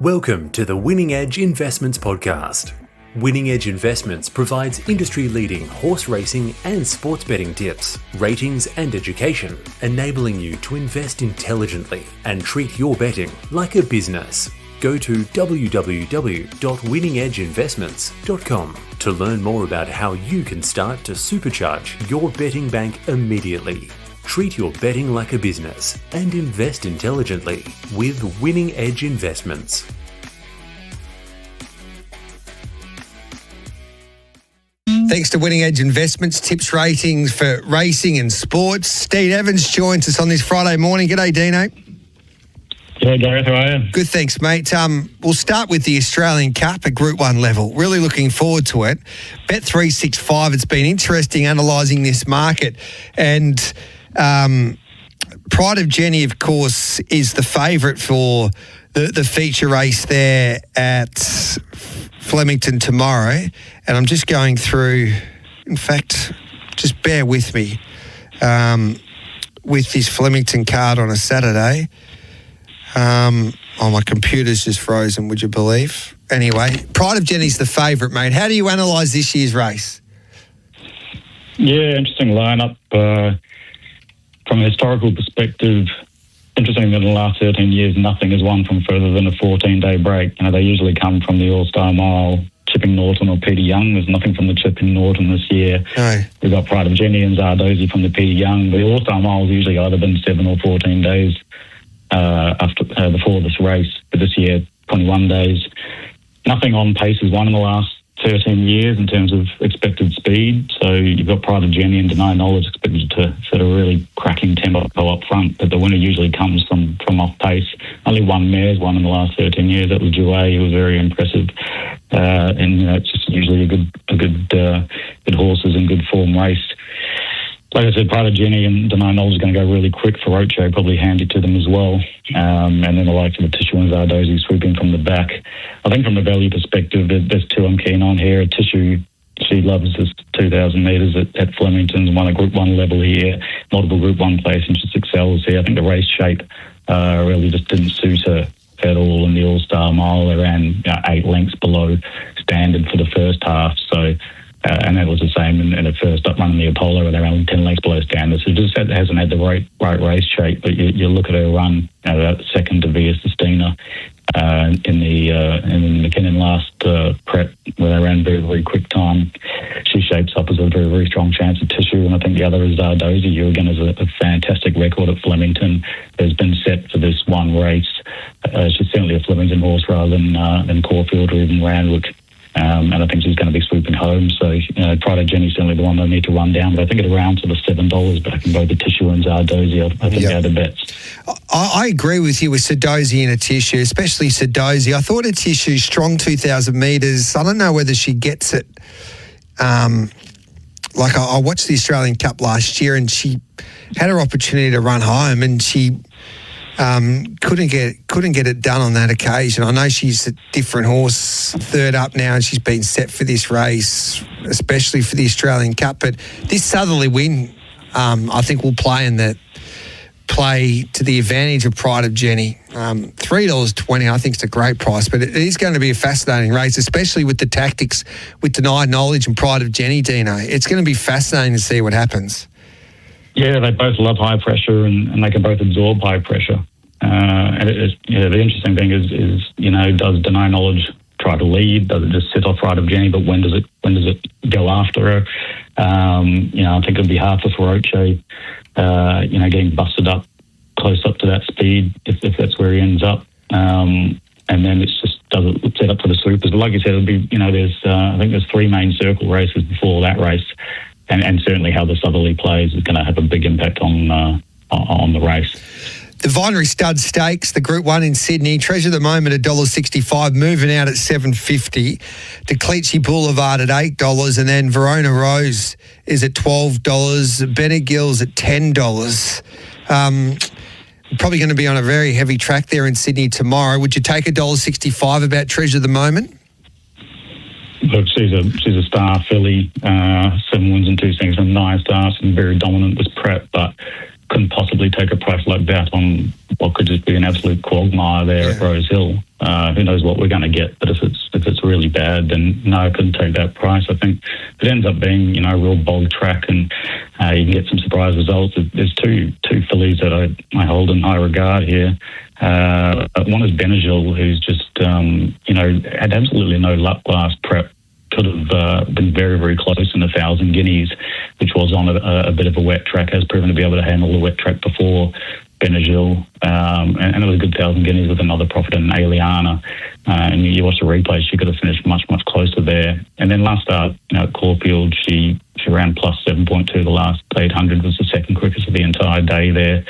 Welcome to the Winning Edge Investments Podcast. Winning Edge Investments provides industry-leading horse racing and sports betting tips, ratings and education, enabling you to invest intelligently and treat your betting like a business. Go to www.winningedgeinvestments.com to learn more about how you can start to supercharge your betting bank immediately. Treat your betting like a business and invest intelligently with Winning Edge Investments. Thanks to Winning Edge Investments, tips, ratings for racing and sports. Dean Evans joins us on this Friday morning. G'day, Dino. Yeah, Gareth, how are you? Good, thanks, mate. We'll start with the Australian Cup at Group 1 level. Really looking forward to it. Bet365, it's been interesting analysing this market. And Pride of Jenny, of course, is the favourite for the feature race there at Flemington tomorrow. And I'm just going through, in fact, just bear with me, with this Flemington card on a Saturday. My computer's just frozen, would you believe? Anyway, Pride of Jenny's the favourite, mate. How do you analyse this year's race? Yeah, interesting lineup. From a historical perspective, interesting that in the last 13 years, nothing has won from further than a 14-day break. You know, they usually come from the All-Star Mile, Chipping Norton or Peter Young. There's nothing from the Chipping Norton this year. No. We've got Pride of Jenny and Zardozi from the Peter Young. But the All-Star Mile has usually either been 7 or 14 days before this race. But this year, 21 days. Nothing on pace has won in the last 13 years in terms of expected speed. So you've got Pride of Jenny and Deny Knowledge expected to set a really cracking tempo up front, but the winner usually comes from off pace. Only one mare's won in the last 13 years. That was Jouet, who was very impressive. And you know, it's just usually a good horses and good form race. Like I said, Pride of Jenny and Deny Knowledge is going to go really quick for Ocho, probably handy to them as well. And then the likes of the Tissue and Zardozi swooping from the back. I think from a value perspective, there's two I'm keen on here. Tissue, she loves this 2,000 metres at Flemington, won a Group 1 level here, multiple Group 1 place, and just excels here. I think the race shape really just didn't suit her at all in the All-Star Mile. They ran 8 lengths below standard for the first half, so... and that was the same in the first up run in the Apollo, where they ran 10 lengths below standard. So it just hasn't had the right race shape. But you look at her run, second to Via Sistina in the McKinnon last prep, where they ran very, very quick time. She shapes up as a very, very strong chance of Tissue. And I think the other is Zardozi, who again has a fantastic record at Flemington, has been set for this one race. She's certainly a Flemington horse rather than Caulfield or even Randwick. And I think she's going to be swooping home. So, Pride of Jenny certainly the one they need to run down. But I think at around sort of $7 back in both the Tissue and Zardozi, I think they're the bets. I agree with you with Zardozi and a Tissue, especially Zardozi. I thought a Tissue, strong 2,000 metres. I don't know whether she gets it. I watched the Australian Cup last year and she had her opportunity to run home and she... couldn't get it done on that occasion. I know she's a different horse, third up now, and she's been set for this race, especially for the Australian Cup. But this southerly win, I think, will play to the advantage of Pride of Jenny. $3.20, I think, is a great price, but it is going to be a fascinating race, especially with the tactics with Denied Knowledge and Pride of Jenny, Dino. It's going to be fascinating to see what happens. Yeah, they both love high pressure and they can both absorb high pressure. And the interesting thing is does Deny Knowledge try to lead? Does it just sit off Pride of Jenny? But when does it go after her? I think it'd be hard for Feroce, getting busted up close up to that speed if that's where he ends up. And then it's just does it set up for the supers? But like you said, it'll be I think there's 3 main circle races before that race. And certainly how the southerly plays is going to have a big impact on the race. The Vinery Stud Stakes, the Group 1 in Sydney, Treasure of the Moment $1.65, moving out at $7.50. De Clichy Boulevard at $8, and then Verona Rose is at $12. Benegill's at $10. Probably going to be on a very heavy track there in Sydney tomorrow. Would you take $1.65 about Treasure of the Moment? Look, she's a star filly, 7 wins and 2 seconds and 9 starts, and very dominant this prep, but couldn't possibly take a price like that on what could just be an absolute quagmire there at Rose Hill. Who knows what we're going to get? But if it's really bad, then no, I couldn't take that price. I think if it ends up being a real bog track and you can get some surprise results. There's two fillies that I hold in high regard here. One is Benazil, who's just had absolutely no luck last prep. Could have been very, very close in 1,000 guineas, which was on a bit of a wet track, has proven to be able to handle the wet track before. Benazil, and it was a good 1,000 guineas with another profit in Aliana. And you watch the replay, she could have finished much, much closer there. And then last start, at Caulfield, she ran plus 7.2 the last 800, was the second quickest of the entire day there.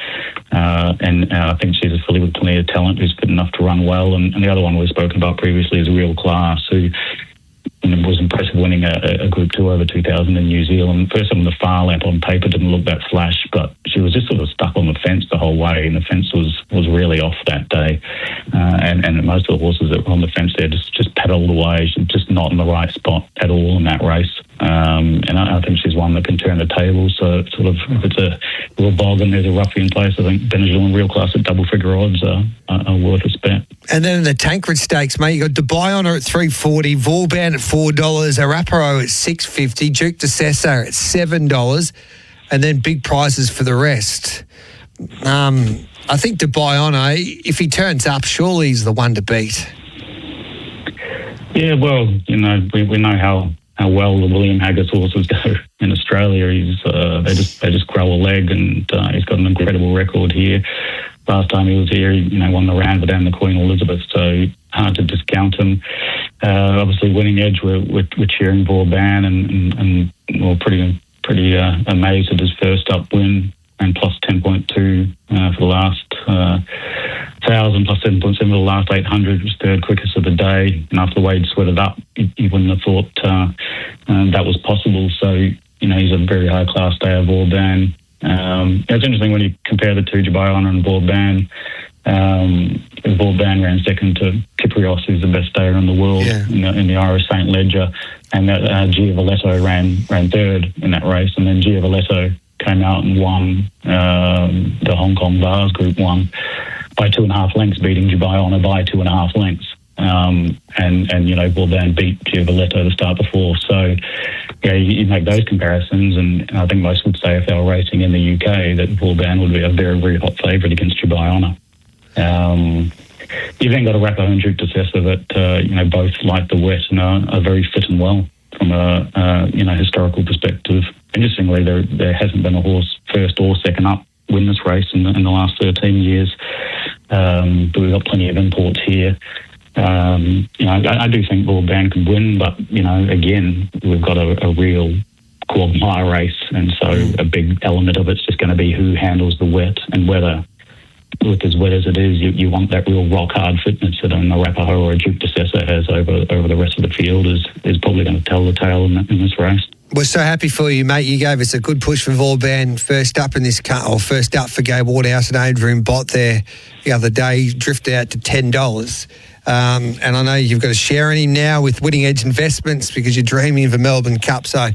And I think she's a filly with plenty of talent who's good enough to run well. And the other one we've spoken about previously is Real Class, who was impressive winning a Group 2 over 2,000 in New Zealand. First on the far lap on paper didn't look that flash, but she was just sort of stuck on the fence the whole way, and the fence was really off that day. And most of the horses that were on the fence there just pedalled away, just not in the right spot at all in that race. And I think she's one that can turn the table. So sort of if it's a real bog and there's a roughie in place, I think Benazil and Real Class at double figure odds are worth a bet. And then in the Tancred Stakes, mate, you got Dubai Honor at $3.40, Vauban at $4, Arapaho at $6.50, Duke de Sessa at $7, and then big prizes for the rest. I think Dubai Honor, if he turns up, surely he's the one to beat. Yeah, well, we know how well the William Haggas horses go in Australia. They just grow a leg, and he's got an incredible record here. Last time he was here, he won the Ranford and the Queen Elizabeth, so hard to discount him. Obviously, Winning Edge, we're cheering Vauban, and we're pretty amazed at his first up win, and plus 10.2 for the last 1,000, plus 7.7 for the last 800, was third quickest of the day. And after Wade sweated up, you wouldn't have thought that was possible. So, he's a very high-class day of Vauban. It's interesting when you compare the two, Dubai Honor and Vauban. Vauban ran second to Kyprios, who's the best stayer in the world in the Irish St. Ledger, and Giavoletto ran third in that race, and then Giavoletto came out and won the Hong Kong Bars Group 1 by 2.5 lengths, beating Dubai Honor by 2.5 lengths. And Vauban beat Giavoletto the start before. So, you make those comparisons, and I think most would say if they were racing in the UK that Vauban would be a very, very hot favourite against Dubai Honor. You've then got Arapaho and Duke de Sessa that, both like the wet and are very fit and well from a historical perspective. Interestingly, there hasn't been a horse first or second up win this race in the last 13 years. But we've got plenty of imports here. I do think Vauban can win, but, again, we've got a real quagmire race, and so a big element of it's just going to be who handles the wet, and whether, with as wet as it is, you want that real rock-hard fitness that an Arapaho or a Duke de Sessa has over the rest of the field is probably going to tell the tale in this race. We're so happy for you, mate. You gave us a good push for Vauban first up in this car, or first up for Gabe Waterhouse and Adrian Bott there the other day. Drifted out to $10. And I know you've got a share in him now with Winning Edge Investments because you're dreaming of a Melbourne Cup. So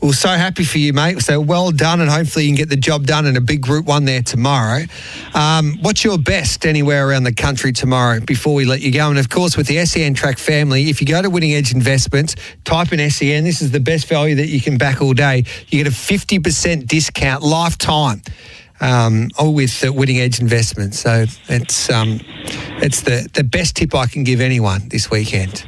we're so happy for you, mate. So well done, and hopefully you can get the job done in a big Group 1 there tomorrow. What's your best anywhere around the country tomorrow before we let you go? And, of course, with the SEN Track family, if you go to Winning Edge Investments, type in SEN. This is the best value that you can back all day. You get a 50% discount lifetime with Winning Edge Investments. So it's the best tip I can give anyone this weekend.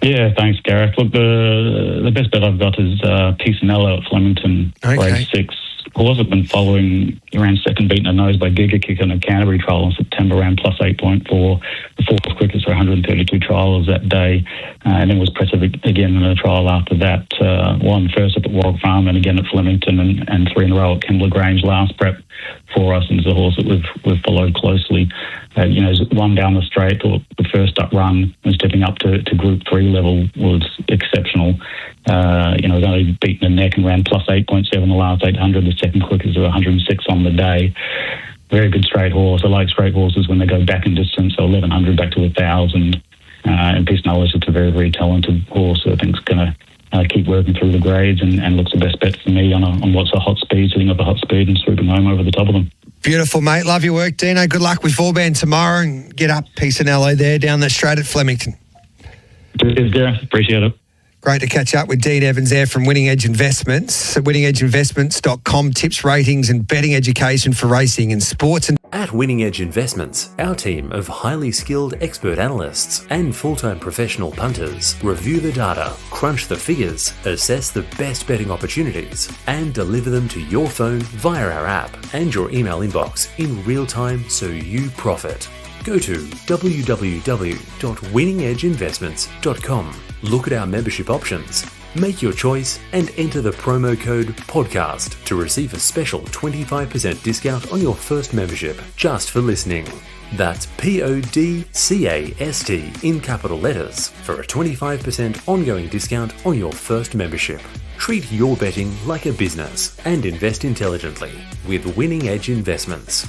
Yeah, thanks, Gareth. Look, the best bet I've got is Pisanello at Flemington, race 6. Horse I've been following. He ran second, beaten a nose by Giga Kick in a Canterbury trial in September, ran plus 8.4. The fourth quickest for 132 trials that day, and then was impressive again in a trial after that. Won first up at Warwick Farm and again at Flemington, and 3 in a row at Kembla Grange last prep for us, and is a horse that we've followed closely. One down the straight, or the first up run, and stepping up to Group 3 level was exceptional. He's only beaten the neck and ran plus 8.7 the last 800, the second quickest of 106 on the day. Very good straight horse. I like straight horses when they go back in distance, so 1100 back to 1,000. And Pisanello is just a very, very talented horse, so I think it's going to keep working through the grades and looks the best bet for me on what's a hot speed, sitting up a hot speed and swooping home over the top of them. Beautiful, mate. Love your work, Dino. Good luck with Vauban tomorrow and get up piece of Nello there down the straight at Flemington. Cheers, Gareth. Appreciate it. Great to catch up with Dean Evans there from Winning Edge Investments. At winningedgeinvestments.com, tips, ratings and betting education for racing and sports. At Winning Edge Investments, our team of highly skilled expert analysts and full-time professional punters review the data, crunch the figures, assess the best betting opportunities, and deliver them to your phone via our app and your email inbox in real time so you profit. Go to www.winningedgeinvestments.com. Look at our membership options, make your choice, and enter the promo code PODCAST to receive a special 25% discount on your first membership just for listening. That's PODCAST in capital letters for a 25% ongoing discount on your first membership. Treat your betting like a business and invest intelligently with Winning Edge Investments.